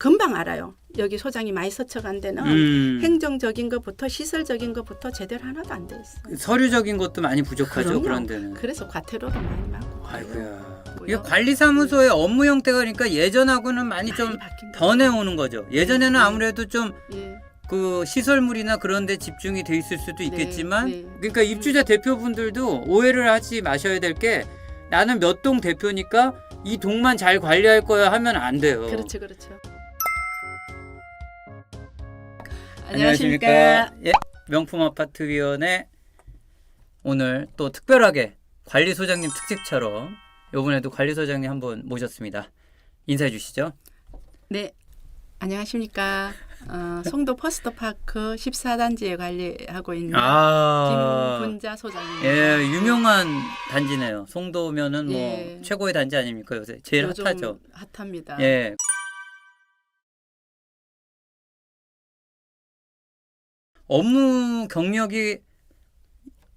금방 알아요. 여기 소장이 많이 스쳐간 데는 행정적인 것부터 시설적인 것부터 제대로 하나도 안 돼 있어요. 서류적인 것도 많이 부족하죠. 그럼요. 그런 데는. 그래서 과태료도 많이 맞고. 아이고야. 이게 관리사무소의 업무 형태가 그러니까 예전하고는 많이 좀 변해오는 거죠. 예전에는 아무래도 좀 그 시설물이나 그런 데 집중이 돼 있을 수도 있겠지만 그러니까 입주자 대표분들도 오해를 하지 마셔야 될 게 나는 몇 동 대표니까 이 동만 잘 관리할 거야 하면 안 돼요. 그렇죠. 안녕하십니까. 예, 명품 아파트 위원회 오늘 또 특별하게 관리소장님 특집처럼 이번에도 관리소장님 한분 모셨습니다. 인사해 주시죠. 네, 안녕하십니까. 송도 포스트파크 14단지에 관리하고 있는 김분자 소장입니다. 예, 유명한 단지네요. 송도면은 뭐 최고의 단지 아닙니까? 요새 제일 핫하죠. 핫합니다. 예. 업무 경력이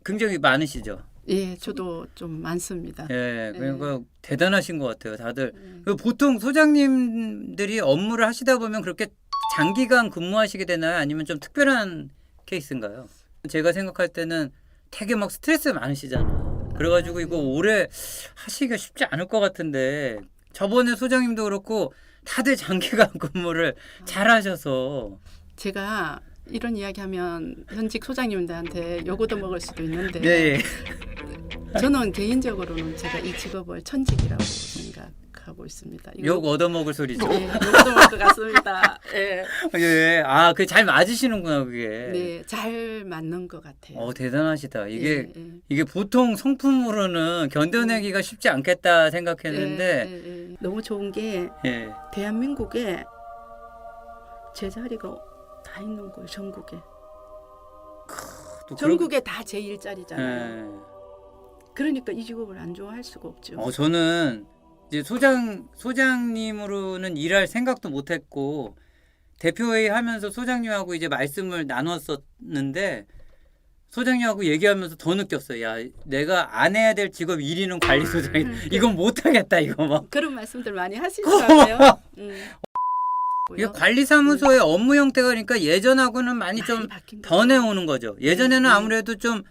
굉장히 많으시죠? 예, 저도 좀 많습니다. 예, 그러니까 대단하신 것 같아요, 다들. 보통 소장님들이 업무를 하시다 보면 그렇게 장기간 근무하시게 되나요? 아니면 좀 특별한 케이스인가요? 제가 생각할 때는 되게 막 스트레스 많으시잖아요. 그래가지고 이거 오래 하시기가 쉽지 않을 것 같은데 저번에 소장님도 그렇고 다들 장기간 근무를 잘 하셔서 제가 이런 이야기하면 현직 소장님들한테 요구도 먹을 수도 있는데 네. 저는 개인적으로는 제가 이 직업을 천직이라고 생각하고 있습니다. 욕 얻어먹을 소리죠. 네, 욕 얻어먹을 것 같습니다. 예. 예. 아, 그게 잘 맞으시는구나, 그게. 네, 잘 맞는 것 같아요. 대단하시다. 이게 보통 성품으로는 견뎌내기가 쉽지 않겠다 생각했는데 너무 좋은 게 대한민국에 제 자리가 다 있는 거예요. 전국에. 전국에 다 제 일자리잖아요. 그러니까 이 직업을 안 좋아할 수가 없죠. 저는 이제 소장님으로는 일할 생각도 못했고 대표회의 하면서 소장님하고 이제 말씀을 나눴었는데 소장님하고 얘기하면서 더 느꼈어요. 야, 내가 안 해야 될 직업 1위는 관리소장이. 이건 못하겠다 이거 막. 그런 말씀들 많이 하시더라고요. 이게 관리사무소의 업무 형태가 그러니까 예전하고는 많이 좀 변해오는 거죠. 예전에는 아무래도 좀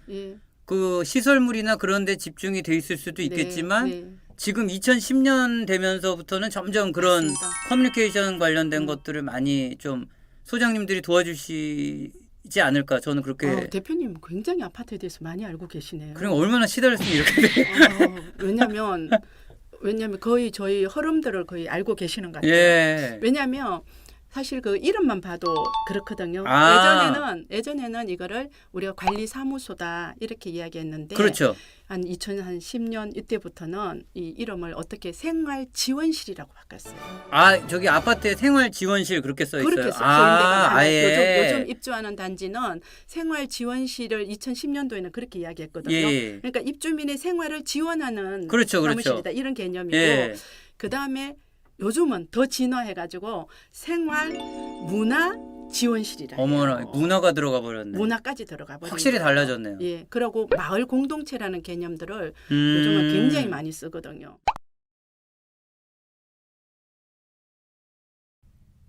그 시설물이나 그런 데 집중이 돼 있을 수도 있겠지만 지금 2010년 되면서부터는 점점 그런 맞습니다. 커뮤니케이션 관련된 것들을 많이 좀 소장님들이 도와주시지 않을까 저는 그렇게. 대표님 굉장히 아파트에 대해서 많이 알고 계시네요. 그럼 얼마나 시달렸으면 이렇게 돼요. 왜냐면 거의 저희 흐름들을 거의 알고 계시는 것 같아요. 왜냐하면 사실 그 이름만 봐도 그렇거든요. 예전에는 이거를 우리가 관리사무소다 이렇게 이야기했는데 그렇죠. 한 2010년 이때부터는 이 이름을 어떻게 생활지원실이라고 바꿨어요. 저기 아파트에 생활지원실 그렇게 써 있어요. 그렇게 써있는데 요즘 입주하는 단지는 생활지원실을 2010년도에는 그렇게 이야기했거든요. 그러니까 입주민의 생활을 지원하는 사무실이다 이런 개념이고 그다음에 요즘은 더 진화해가지고 생활문화지원실이라. 어머나, 문화가 들어가 버렸네. 문화까지 들어가 버렸네. 확실히 달라졌네요. 그리고 마을 공동체라는 개념들을 요즘은 굉장히 많이 쓰거든요.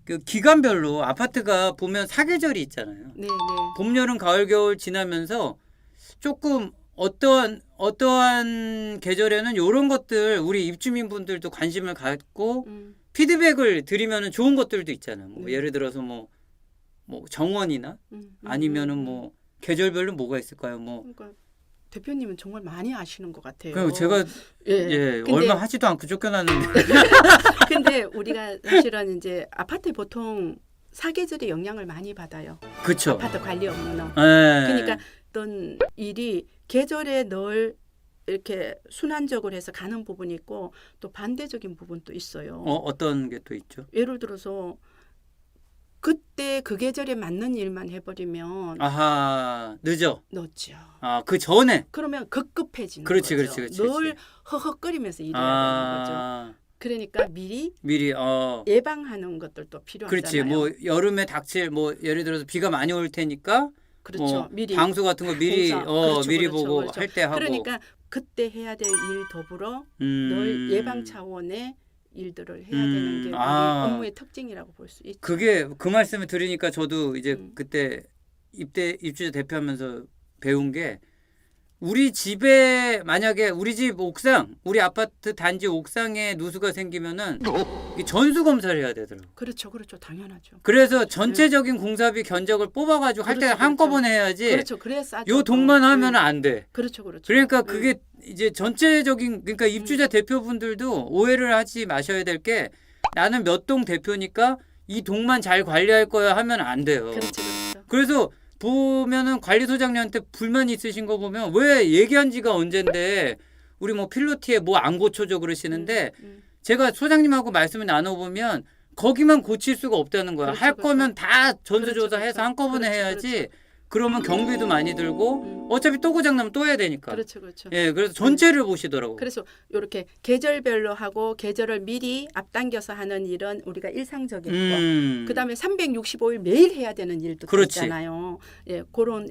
그 기간별로 아파트가 보면 사계절이 있잖아요. 봄, 여름, 가을, 겨울 지나면서 조금 어떠한 계절에는 이런 것들 우리 입주민분들도 관심을 갖고 피드백을 드리면 좋은 것들도 있잖아요. 뭐 예를 들어서 뭐 정원이나 아니면은 뭐 계절별로 뭐가 있을까요? 그러니까 대표님은 정말 많이 아시는 것 같아요. 그럼 제가 얼마 하지도 않고 쫓겨났는데. 근데 우리가 사실은 이제 아파트 보통 사계절의 영향을 많이 받아요. 그렇죠. 아파트 관리 업무는. 그러니까 어떤 일이 계절에 늘 이렇게 순환적으로 해서 가는 부분이 있고 또 반대적인 부분도 있어요. 어떤 게 또 있죠? 예를 들어서 그때 그 계절에 맞는 일만 해버리면 늦죠. 그 전에 그러면 급급해지는 그렇지. 늘 허헉거리면서 일해야 되는 거죠. 그러니까 미리 예방하는 것들도 필요하잖아요. 그렇지. 뭐 여름에 닥칠 예를 들어서 비가 많이 올 테니까 미리 방수 같은 거 미리 미리 보고 할 때 하고. 그러니까 그때 해야 될 일 더불어 늘 예방 차원의 일들을 해야 되는 게 우리 업무의 특징이라고 볼 수 있죠. 그게 그 말씀을 들으니까 저도 이제 그때 입주자 대표하면서 배운 게 우리 집에 만약에 우리 집 옥상, 우리 아파트 단지 옥상에 누수가 생기면은 전수 검사를 해야 되더라고. 그렇죠, 그렇죠, 당연하죠. 그래서 전체적인 공사비 견적을 뽑아가지고 할 때 그렇죠, 한꺼번에 해야지. 그렇죠, 그래야 싸죠. 요 동만 하면은 안 돼. 그렇죠, 그렇죠. 그러니까 그게 이제 전체적인 그러니까 입주자 대표분들도 오해를 하지 마셔야 될 게 나는 몇 동 대표니까 이 동만 잘 관리할 거야 하면 안 돼요. 그렇죠, 그렇죠. 그래서 보면은 관리소장님한테 불만 있으신 거 보면 왜 얘기한 지가 언젠데 우리 뭐 필로티에 뭐 안 고쳐줘 그러시는데 제가 소장님하고 말씀을 나눠보면 거기만 고칠 수가 없다는 거야. 그렇죠, 할 그렇죠. 거면 다 전수조사해서 그렇죠, 한꺼번에 그렇죠, 해야지. 그러면 경비도 많이 들고 어차피 또 고장나면 또 해야 되니까. 그렇죠, 그렇죠. 예, 그래서 전체를 보시더라고. 그래서 이렇게 계절별로 하고 계절을 미리 앞당겨서 하는 일은 우리가 일상적인 거. 그다음에 365일 매일 해야 되는 일도 그렇지. 있잖아요. 예, 그런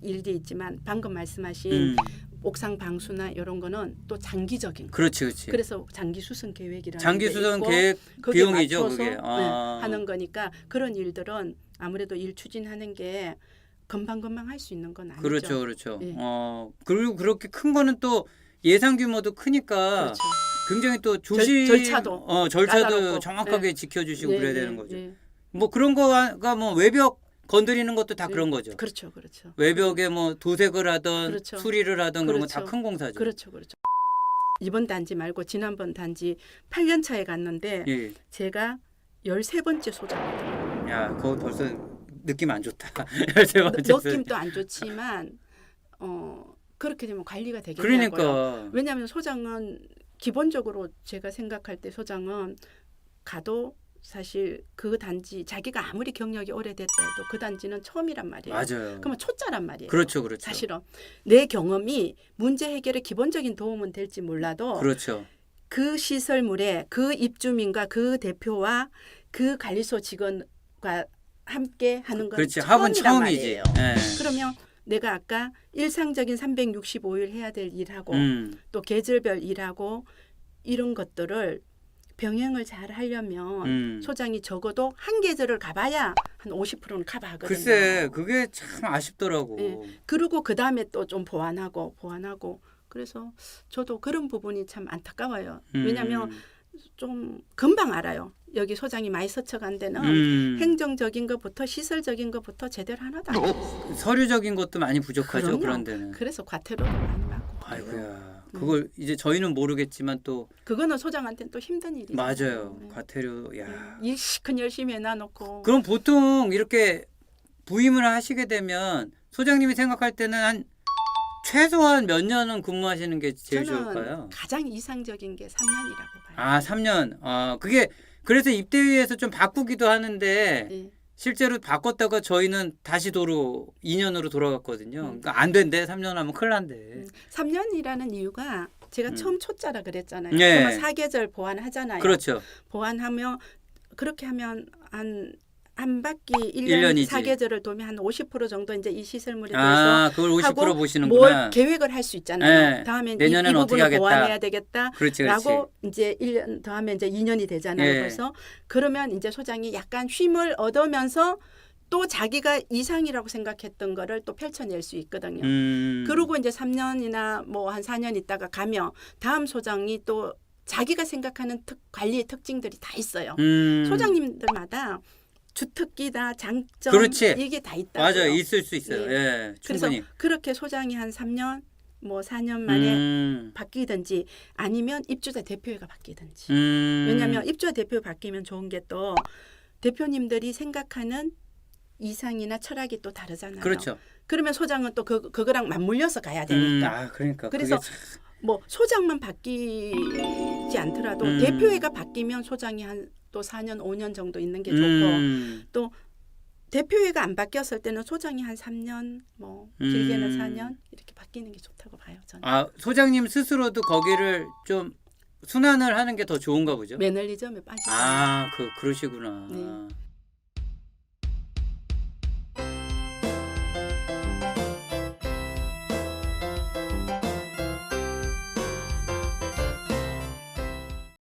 일이 있지만 방금 말씀하신 옥상 방수나 이런 거는 또 장기적인 거. 그렇지, 그렇지. 그래서 장기 수선 계획이라는 장기 게 수선 있고 계획 거기에 비용이죠, 맞춰서, 그게. 하는 거니까 그런 일들은 아무래도 일 추진하는 게 금방금방 할 수 있는 건 아니죠. 그렇죠, 그렇죠. 예. 그리고 그렇게 큰 거는 또 예산 규모도 크니까 그렇죠. 굉장히 또 조심 절차도 까다롭고. 정확하게 지켜주시고 예, 그래야 예, 되는 거죠. 예. 뭐 그런 거가 뭐 외벽 건드리는 것도 다 그런 거죠. 그렇죠, 그렇죠. 외벽에 뭐 도색을 하던 그렇죠. 수리를 하던 그런 거 다 그렇죠. 큰 공사죠. 그렇죠, 그렇죠. 이번 단지 말고 지난번 단지 8년 차에 갔는데 예. 제가 13번째 소장이더라고요. 야, 그거 벌써 느낌 안 좋다. 열세 번째 느낌도 안 좋지만 그렇게 되면 관리가 되겠냐고요. 그러니까 왜냐하면 소장은 기본적으로 제가 생각할 때 소장은 가도 사실 그 단지 자기가 아무리 경력이 오래됐다 해도 그 단지는 처음이란 말이에요. 맞아요. 그러면 초짜란 말이에요. 그렇죠, 그렇죠. 사실은 내 경험이 문제 해결에 기본적인 도움은 될지 몰라도 그렇죠. 그 시설물에 그 입주민과 그 대표와 그 관리소 직원과 함께 하는 건 그렇지. 합은 처음이란 처음이지. 말이에요. 예. 그러면 내가 아까 일상적인 365일 해야 될 일하고 또 계절별 일하고 이런 것들을 병행을 잘 하려면 소장이 적어도 한 계절을 가봐야 한 50%는 가봐거든요. 글쎄, 그게 참 아쉽더라고. 예. 그리고 그 다음에 또 좀 보완하고 그래서 저도 그런 부분이 참 안타까워요. 왜냐하면 좀 금방 알아요. 여기 소장이 많이 스쳐간 데는 행정적인 것부터 시설적인 것부터 제대로 하나도 안 했어요. 서류적인 것도 많이 부족하죠. 그럼요. 그런 데는. 그래서 과태료도 많이 받고. 아이고야. 그걸 이제 저희는 모르겠지만 또 그거는 소장한테는 또 힘든 일이죠. 맞아요. 과태료. 야. 일 시큰 열심히 해놔놓고. 그럼 보통 이렇게 부임을 하시게 되면 소장님이 생각할 때는 한 최소한 몇 년은 근무하시는 게 제일 저는 좋을까요? 가장 이상적인 게 3년이라고 봐요. 아, 3년. 그게 그래서 입대위에서 좀 바꾸기도 하는데 네. 실제로 바꿨다가 저희는 다시 도로 2년으로 돌아갔거든요. 그러니까 안 된대. 3년 하면 큰일 난대. 3년이라는 이유가 제가 처음 초짜라 그랬잖아요. 네. 그러면 사계절 보완하잖아요. 그렇죠. 보완하면 그렇게 하면 한 바퀴 1년이지. 1년 사계절을 도면 한 50% 정도 이제 이 시설물에 대해서 그걸 50% 하고 보시는구나. 뭘 계획을 할 수 있잖아요. 네. 다음에 내년에는 이 어떻게 부분을 하겠다. 보완해야 되겠다. 그렇지, 그렇지. 라고 이제 1년 더하면 이제 2년이 되잖아요. 예. 그래서 그러면 이제 소장이 약간 쉼을 얻으면서 또 자기가 이상이라고 생각했던 거를 또 펼쳐낼 수 있거든요. 그러고 이제 3년이나 뭐 한 4년 있다가 가면 다음 소장이 또 자기가 생각하는 관리의 특징들이 다 있어요. 소장님들마다 주특기나 장점 그렇지. 이게 다 있다고요. 맞아요. 있을 수 있어요. 예. 예. 충분히. 그래서 그렇게 소장이 한 3년 뭐 4년 만에 바뀌든지 아니면 입주자 대표회가 바뀌든지. 왜냐하면 입주자 대표 바뀌면 좋은 게 또 대표님들이 생각하는 이상이나 철학이 또 다르잖아요. 그렇죠. 그러면 소장은 또 그거랑 맞물려서 가야 되니까. 그러니까. 그래서 뭐 소장만 바뀌지 않더라도 대표회가 바뀌면 소장이 한 또 4년, 5년 정도 있는 게 좋고 또 대표회가 안 바뀌었을 때는 소장이 한 3년, 뭐 길게는 4년 이렇게 바뀌는 게 좋다고 봐요. 저는. 소장님 스스로도 거기를 좀 순환을 하는 게 더 좋은가 보죠. 매너리즘에 빠지죠. 그러시구나. 네.